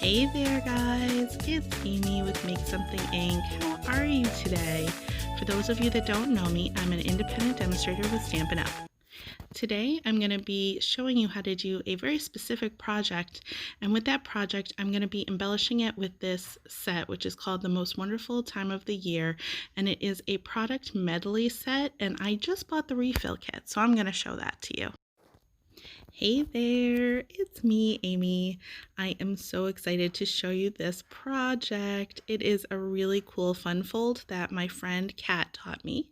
Hey there guys, it's Amy with Make Something Inc. How are you today? For those of you that don't know me, I'm an independent demonstrator with Stampin' Up! Today I'm going to be showing you how to do a very specific project, and with that project I'm going to be embellishing it with this set, which is called The Most Wonderful Time of the Year, and it is a product medley set, and I just bought the refill kit, so I'm going to show that to you. Hey there, it's me, Amy. I am so excited to show you this project. It is a really cool fun fold that my friend Kat taught me,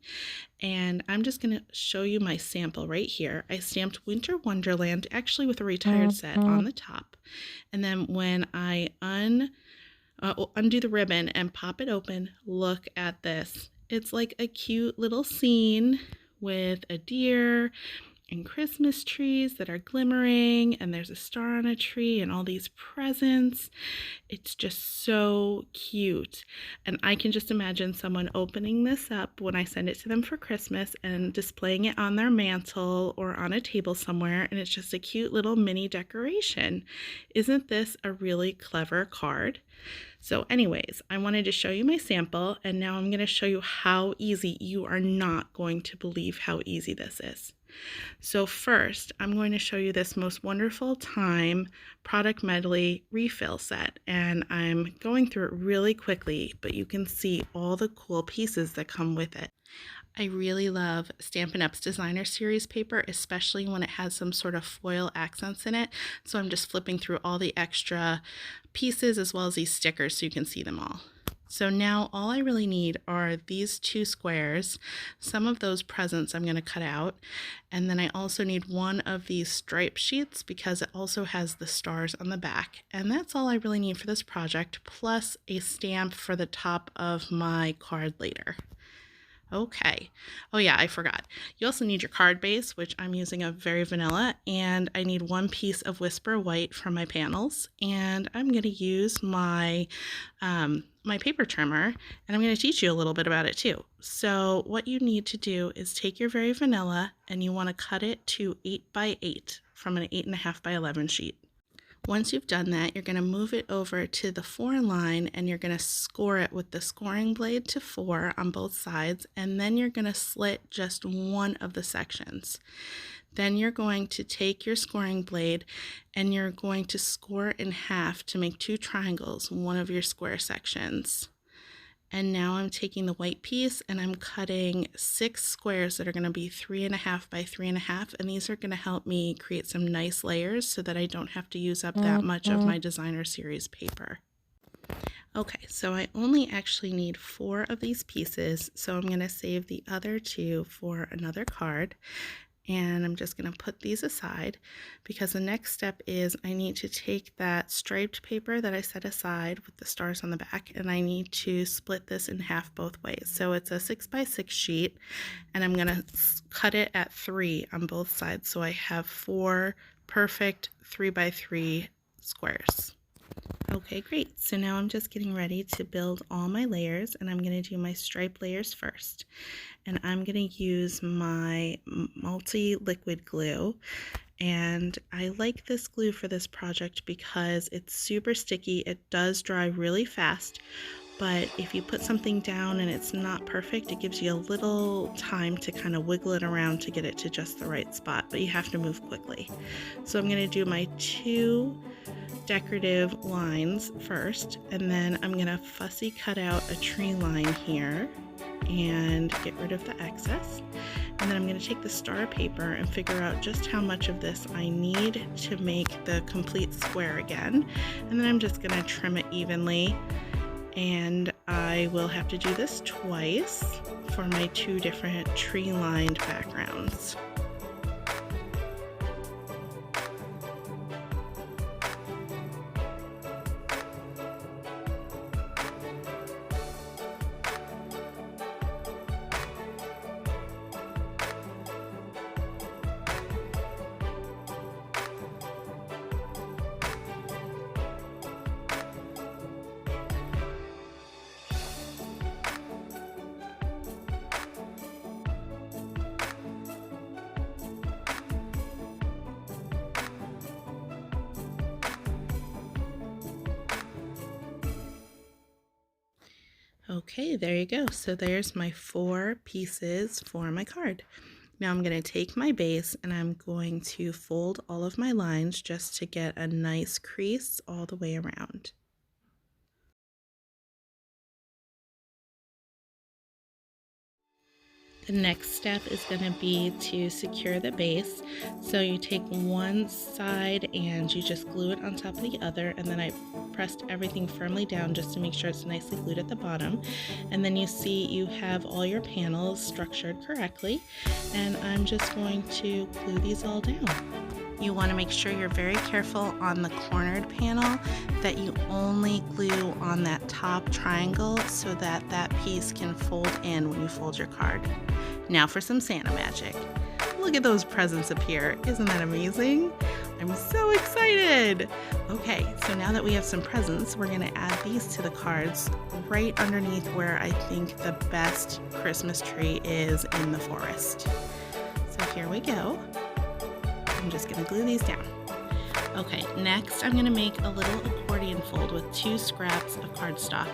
and I'm just going to show you my sample right here. I stamped Winter Wonderland, actually with a retired set on the top, and then when I undo the ribbon and pop it open, look at this. It's like a cute little scene with a deer and Christmas trees that are glimmering, and there's a star on a tree and all these presents. It's just so cute, and I can just imagine someone opening this up when I send it to them for Christmas and displaying it on their mantle or on a table somewhere, and it's just a cute little mini decoration. Isn't this a really clever card? So anyways, I wanted to show you my sample, and now I'm going to show you how easy. You are not going to believe how easy this is. So first, I'm going to show you this Most Wonderful Time product medley refill set, and I'm going through it really quickly, but you can see all the cool pieces that come with it. I really love Stampin' Up's Designer Series paper, especially when it has some sort of foil accents in it. So I'm just flipping through all the extra pieces as well as these stickers so you can see them all. So now all I really need are these two squares. Some of those presents I'm going to cut out, and then I also need one of these stripe sheets because it also has the stars on the back, and that's all I really need for this project, plus a stamp for the top of my card later. Okay. Oh yeah, I forgot. You also need your card base, which I'm using a very vanilla, and I need one piece of Whisper White from my panels, and I'm going to use my my paper trimmer, and I'm going to teach you a little bit about it too. So what you need to do is take your very vanilla, and you want to cut it to 8 by 8 from an 8.5 by 11 sheet. Once you've done that, you're going to move it over to the 4 line, and you're going to score it with the scoring blade to 4 on both sides, and then you're going to slit just one of the sections. Then you're going to take your scoring blade and you're going to score in half to make 2 triangles, one of your square sections. And now I'm taking the white piece and I'm cutting 6 squares that are going to be 3.5 by 3.5, and these are going to help me create some nice layers so that I don't have to use up that much of my Designer Series paper. Okay, so I only actually need 4 of these pieces, so I'm going to save the other 2 for another card. And I'm just going to put these aside because the next step is I need to take that striped paper that I set aside with the stars on the back, and I need to split this in half both ways. So it's a 6 by 6 sheet, and I'm going to cut it at 3 on both sides, so I have 4 perfect 3 by 3 squares. Okay, great. So now I'm just getting ready to build all my layers, and I'm going to do my stripe layers first. And I'm going to use my multi-liquid glue, and I like this glue for this project because it's super sticky. It does dry really fast, but if you put something down and it's not perfect, it gives you a little time to kind of wiggle it around to get it to just the right spot, but you have to move quickly. So I'm going to do my 2 decorative lines first, and then I'm going to fussy cut out a tree line here and get rid of the excess, and then I'm going to take the star paper and figure out just how much of this I need to make the complete square again, and then I'm just going to trim it evenly, and I will have to do this twice for my 2 different tree lined backgrounds. Okay, there you go. So there's my 4 pieces for my card. Now I'm going to take my base and I'm going to fold all of my lines just to get a nice crease all the way around. The next step is going to be to secure the base. So you take one side and you just glue it on top of the other, and then I pressed everything firmly down just to make sure it's nicely glued at the bottom. And then you see you have all your panels structured correctly, and I'm just going to glue these all down. You want to make sure you're very careful on the cornered panel that you only glue on that top triangle so that that piece can fold in when you fold your card. Now for some Santa magic. Look at those presents up here. Isn't that amazing? I'm so excited. Okay, so now that we have some presents, we're going to add these to the cards right underneath where I think the best Christmas tree is in the forest. So here we go. I'm just going to glue these down. Okay, next I'm going to make a little accordion fold with 2 scraps of cardstock.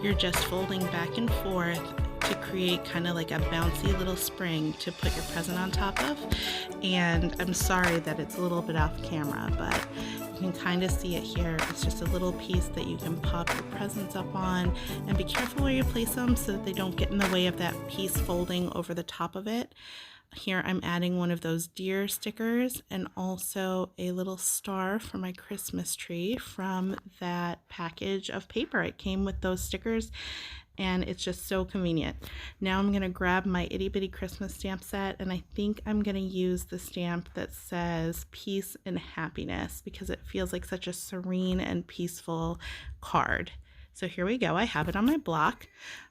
You're just folding back and forth to create kind of like a bouncy little spring to put your present on top of. And I'm sorry that it's a little bit off camera, but you can kind of see it here. It's just a little piece that you can pop your presents up on, and be careful where you place them so that they don't get in the way of that piece folding over the top of it. Here I'm adding one of those deer stickers and also a little star for my Christmas tree from that package of paper. It came with those stickers and it's just so convenient. Now I'm going to grab my itty bitty Christmas stamp set, and I think I'm going to use the stamp that says peace and happiness because it feels like such a serene and peaceful card. So here we go. I have it on my block.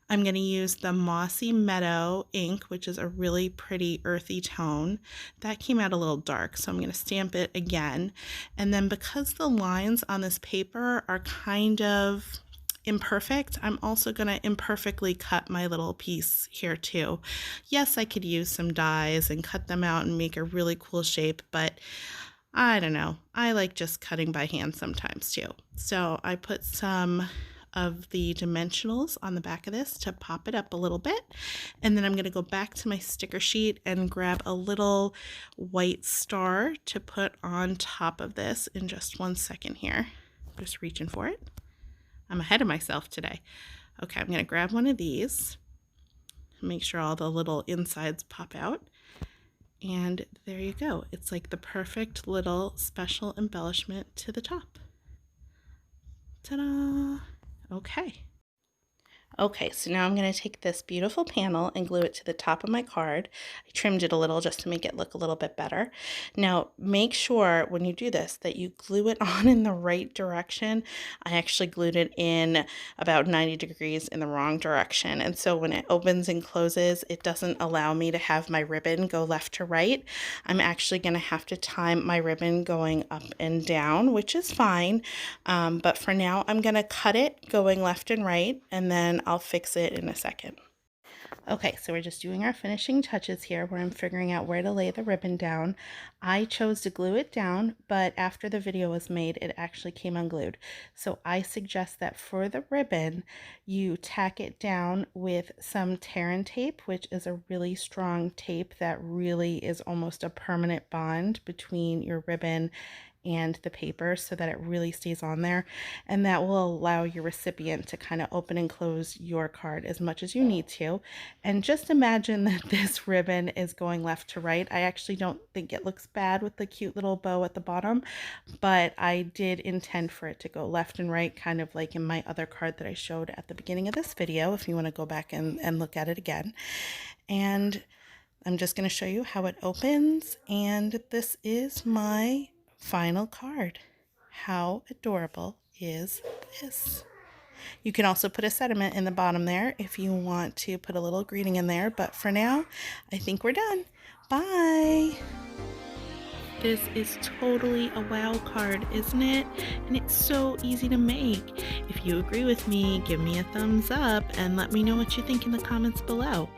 I'm going to use the Mossy Meadow ink, which is a really pretty earthy tone. That came out a little dark, so I'm going to stamp it again. And then because the lines on this paper are kind of imperfect, I'm also going to imperfectly cut my little piece here too. Yes, I could use some dies and cut them out and make a really cool shape, but I don't know. I like just cutting by hand sometimes too. So I put some of the dimensionals on the back of this to pop it up a little bit, and then I'm going to go back to my sticker sheet and grab a little white star to put on top of this in just 1 second here. Just reaching for it. I'm ahead of myself today. Okay, I'm going to grab one of these, make sure all the little insides pop out, and there you go. It's like the perfect little special embellishment to the top. Ta-da! Okay, so now I'm going to take this beautiful panel and glue it to the top of my card. I trimmed it a little just to make it look a little bit better. Now, make sure when you do this that you glue it on in the right direction. I actually glued it in about 90 degrees in the wrong direction, and so when it opens and closes, it doesn't allow me to have my ribbon go left to right. I'm actually going to have to time my ribbon going up and down, which is fine, but for now, I'm going to cut it going left and right, and then I'll fix it in a second. Okay, so we're just doing our finishing touches here where I'm figuring out where to lay the ribbon down. I chose to glue it down, but after the video was made, it actually came unglued. So I suggest that for the ribbon, you tack it down with some Terran tape, which is a really strong tape that really is almost a permanent bond between your ribbon and the paper so that it really stays on there, and that will allow your recipient to kind of open and close your card as much as you need to. And just imagine that this ribbon is going left to right. I actually don't think it looks bad with the cute little bow at the bottom, but I did intend for it to go left and right, kind of like in my other card that I showed at the beginning of this video, if you want to go back and look at it again. And I'm just going to show you how it opens, and this is my final card. How adorable is this? You can also put a sentiment in the bottom there if you want to put a little greeting in there, but for now, I think we're done. Bye! This is totally a wow card, isn't it? And it's so easy to make. If you agree with me, give me a thumbs up and let me know what you think in the comments below.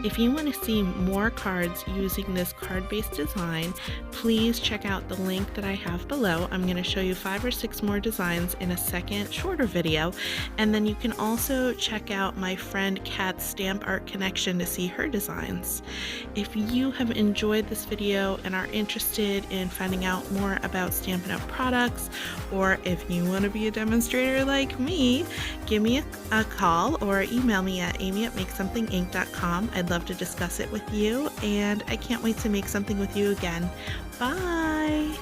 If you want to see more cards using this card-based design, please check out the link that I have below. I'm going to show you 5 or 6 more designs in a second shorter video, and then you can also check out my friend Kat's Stamp Art Connection to see her designs. If you have enjoyed this video and are interested in finding out more about Stampin' Up! Products, or if you want to be a demonstrator like me, give me a call or email me at amy@makesomethingink.com. I'd love to discuss it with you, and I can't wait to make something with you again. Bye!